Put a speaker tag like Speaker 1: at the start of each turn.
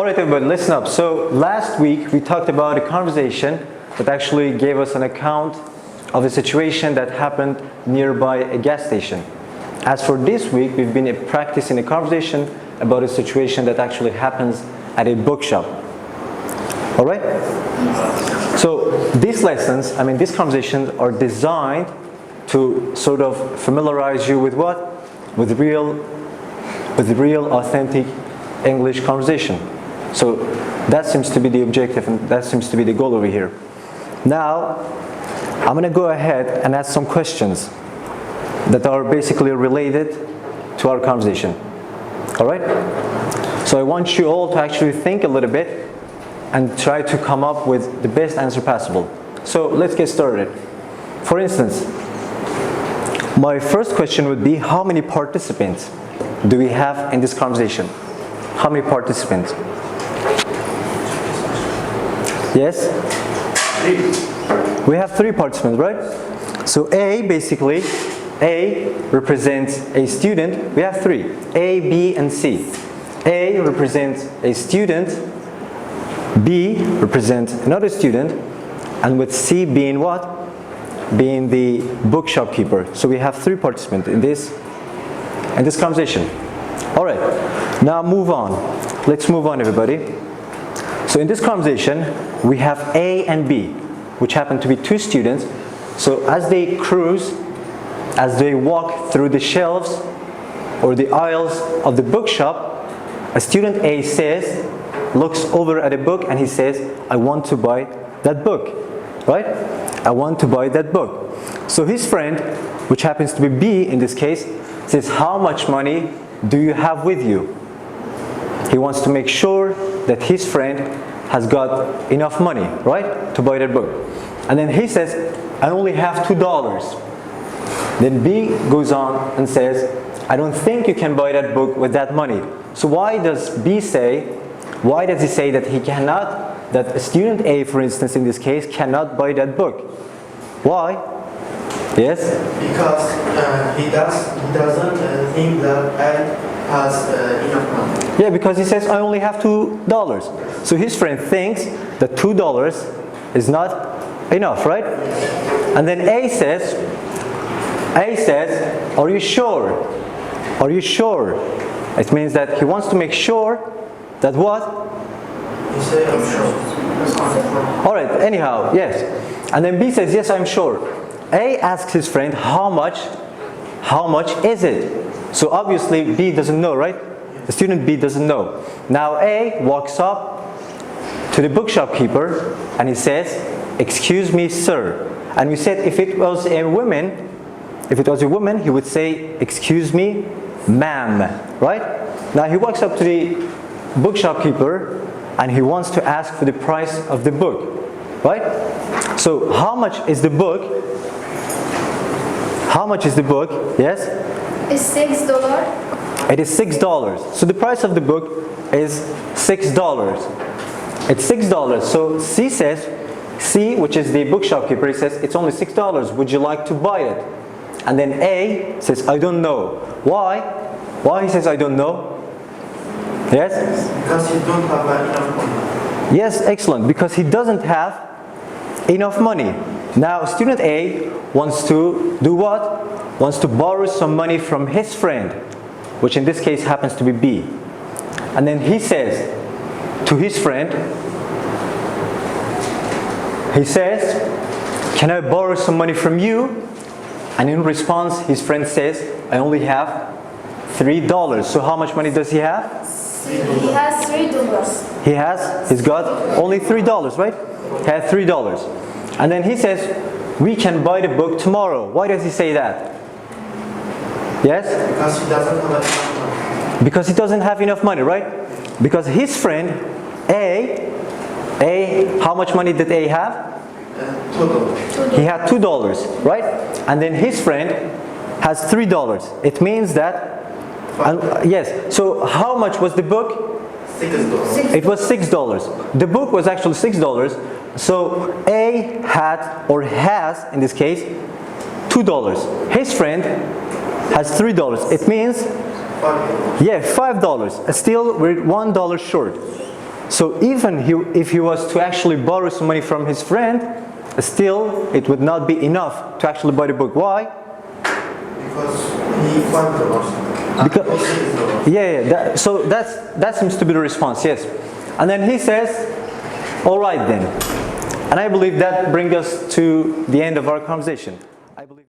Speaker 1: Alright everybody, listen up. So last week we talked about a conversation that actually gave us an account of a situation that happened nearby a gas station. As for this week, we've been practicing a conversation about a situation that actually happens at a bookshop. Alright? So these lessons, these conversations are designed to sort of familiarize you with what? With real authentic English conversation. So that seems to be the objective and that seems to be the goal over here. Now, I'm going to go ahead and ask some questions that are basically related to our conversation. Alright? So I want you all to actually think a little bit and try to come up with the best answer possible. So let's get started. For instance, my first question would be, how many participants do we have in this conversation? How many participants? Yes? 3. We have 3 participants, right? So A, basically, A represents a student. We have 3, A, B, and C. A represents a student, B represents another student, and with C being what? Being the bookshop keeper. So we have 3 participants in this conversation. Alright, now move on. Let's move on, everybody. So in this conversation, we have A and B, which happen to be 2 students. So as they cruise, as they walk through the shelves or the aisles of the bookshop, a student A looks over at a book and he says, I want to buy that book, right? I want to buy that book. So his friend, which happens to be B in this case, says, how much money do you have with you? He wants to make sure that his friend has got enough money, right, to buy that book. And then he says, I only have $2. Then B goes on and says, I don't think you can buy that book with that money. So why does he say that he cannot, that a student A, for instance, in this case, cannot buy that book? Why? Yes?
Speaker 2: Because he doesn't think that A has enough money.
Speaker 1: Yeah, because he says, I only have $2. So his friend thinks that $2 is not enough, right? And then A says, are you sure? Are you sure? It means that he wants to make sure that what?
Speaker 2: He says, I'm sure.
Speaker 1: Alright, anyhow, yes. And then B says, yes, I'm sure. A asks his friend, how much is it? So obviously B doesn't know, right? The student B doesn't know. Now A walks up to the bookshop keeper and he says, excuse me, sir. And we said if it was a woman, he would say, excuse me, ma'am, right? Now he walks up to the bookshop keeper and he wants to ask for the price of the book, right? So how much is the book? How much is the book? Yes?
Speaker 3: It's $6.
Speaker 1: It is $6. So the price of the book is $6. It's $6. So C, which is the bookshop keeper, he says, it's only $6. Would you like to buy it? And then A says, I don't know. Why? Why he says, I don't know? Yes?
Speaker 2: Because he don't have enough money.
Speaker 1: Yes, excellent. Because he doesn't have enough money. Now, student A wants to do what? Wants to borrow some money from his friend, which in this case happens to be B. And then he says to his friend, he says, can I borrow some money from you? And in response, his friend says, I only have $3. So how much money does he have?
Speaker 3: He has $3.
Speaker 1: He's got only $3, right? He has $3. And then he says, we can buy the book tomorrow. Why does he say that? Yes?
Speaker 2: Because he doesn't have enough money.
Speaker 1: Because he doesn't have enough money, right? Because his friend, A, how much money did A have?
Speaker 2: $2.
Speaker 1: He had $2, right? And then his friend has $3. It means that, yes, so how much was the book?
Speaker 2: $6.
Speaker 1: It was $6. The book was actually $6. So A had, or has, in this case, $2. His friend has $3. It means, yeah, $5. Still, we're $1 short. So even if he was to actually borrow some money from his friend, still it would not be enough to actually buy the book. Why?
Speaker 2: Because he $5.
Speaker 1: Because, so that seems to be the response, yes. And then he says, all right then. And I believe that brings us to the end of our conversation.